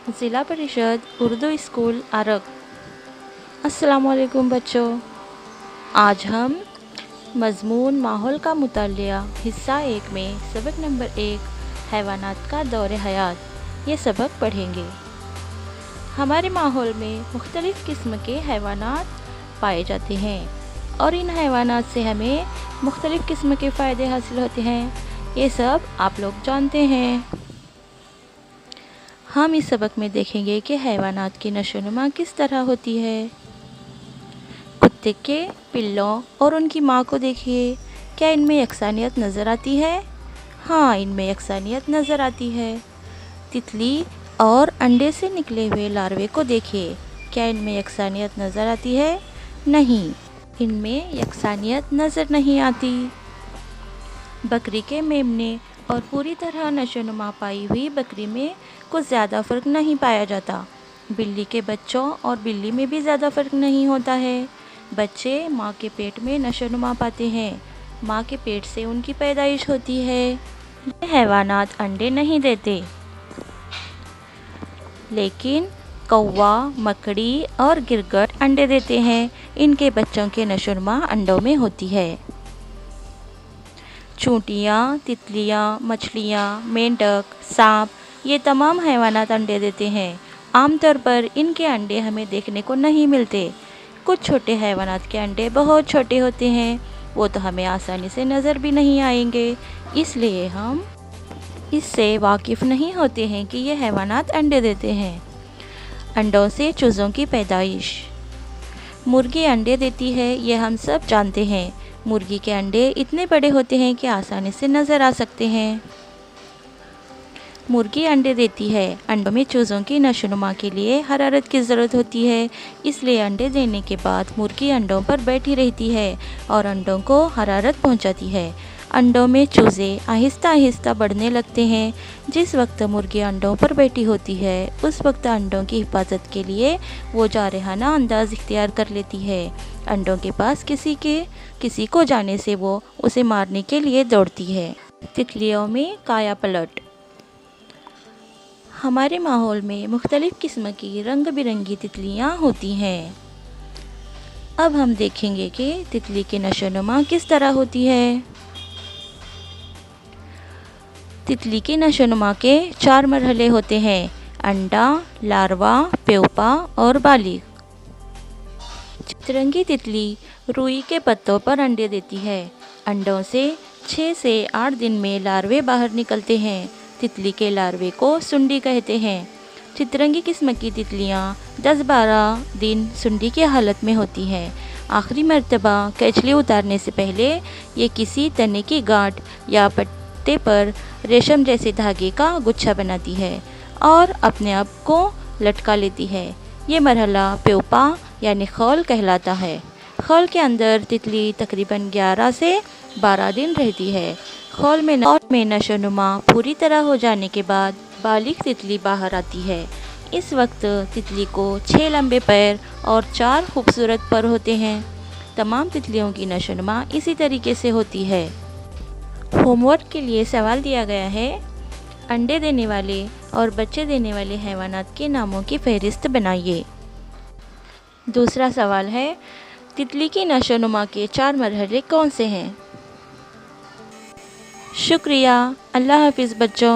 ज़िला परिषद उर्दू स्कूल आरक। अस्सलामुअलैकुम बच्चों, आज हम मज़मून माहौल का मुतालिया हिस्सा 1 में सबक नंबर 1 हैवानात का दौर हयात ये सबक पढ़ेंगे। हमारे माहौल में मुख्तलिफ़ किस्म के हैवानात पाए जाते हैं और इन हैवानात से हमें मुख्तलिफ़ किस्म के फ़ायदे हासिल होते हैं। ये सब आप लोग जानते हैं। हम इस सबक में देखेंगे कि हैवानात की नशोनुमा किस तरह होती है। कुत्ते के पिल्लों और उनकी माँ को देखिए, क्या इनमें यकसानियत नज़र आती है? हाँ, इनमें यकसानियत नज़र आती है। तितली और अंडे से निकले हुए लार्वे को देखिए, क्या इनमें यकसानियत नज़र आती है? नहीं, इनमें यकसानियत नज़र नहीं आती। बकरी के मेमने और पूरी तरह नशोनुमा पाई हुई बकरी में कुछ ज़्यादा फ़र्क नहीं पाया जाता। बिल्ली के बच्चों और बिल्ली में भी ज़्यादा फ़र्क नहीं होता है। बच्चे माँ के पेट में नशोनुमा पाते हैं। माँ के पेट से उनकी पैदाइश होती है। ये हैवानात अंडे नहीं देते, लेकिन कौवा, मकड़ी और गिरगिट अंडे देते हैं। इनके बच्चों के नशोनुमा अंडों में होती है। चूंटियाँ, तितलियाँ, मछलियाँ, मेंढक, सांप ये तमाम हैवानात अंडे देते हैं। आमतौर पर इनके अंडे हमें देखने को नहीं मिलते। कुछ छोटे हैवानात के अंडे बहुत छोटे होते हैं, वो तो हमें आसानी से नज़र भी नहीं आएंगे, इसलिए हम इससे वाकिफ़ नहीं होते हैं कि ये हैवानात अंडे देते हैं। अंडों से चूज़ों की पैदाइश। मुर्गी अंडे देती है, ये हम सब जानते हैं। मुर्गी के अंडे इतने बड़े होते हैं कि आसानी से नज़र आ सकते हैं। मुर्गी अंडे देती है। अंडों में चूज़ों की नशोनुमा के लिए हरारत की ज़रूरत होती है, इसलिए अंडे देने के बाद मुर्गी अंडों पर बैठी रहती है और अंडों को हरारत पहुंचाती है। अंडों में चूज़े आहिस्ता आहिस्ता बढ़ने लगते हैं। जिस वक्त मुर्गी अंडों पर बैठी होती है, उस वक्त अंडों की हिफाजत के लिए वो जारहाना अंदाज़ इख्तियार कर लेती है। अंडों के पास किसी को जाने से वो उसे मारने के लिए दौड़ती है। तितलियों में काया पलट। हमारे माहौल में मुख्तलिफ़ किस्म की रंग बिरंगी तितलियाँ होती हैं। अब हम देखेंगे कि तितली की नशोनुमा किस तरह होती है। तितली की नशोनुमा के 4 मरहले होते हैं: अंडा, लार्वा, प्यूपा और बालिग। चितरंगी तितली रुई के पत्तों पर अंडे देती है। अंडों से 6 से 8 दिन में लार्वे बाहर निकलते हैं। तितली के लार्वे को सुंडी कहते हैं। चितरंगी किस्म की तितलियाँ 10-12 दिन सुंडी की हालत में होती हैं। आखिरी मर्तबा केचली उतारने से पहले ये किसी तने की गांठ या पत्ते पर रेशम जैसे धागे का गुच्छा बनाती है और अपने आप को लटका लेती है। ये मरहला प्यूपा यानी खौल कहलाता है। खौल के अंदर तितली तकरीबन 11 से 12 दिन रहती है। खौल में नशोनुमा पूरी तरह हो जाने के बाद बालिग तितली बाहर आती है। इस वक्त तितली को 6 लंबे पैर और 4 खूबसूरत पर होते हैं। तमाम तितलियों की नशोनुमा इसी तरीके से होती है। होमवर्क के लिए सवाल दिया गया है, अंडे देने वाले और बच्चे देने वाले हैवानात के नामों की फहरिस्त बनाइए। दूसरा सवाल है, तितली की नशोनुमा के 4 मरहले कौन से हैं? शुक्रिया। अल्लाह हाफिज़ बच्चों।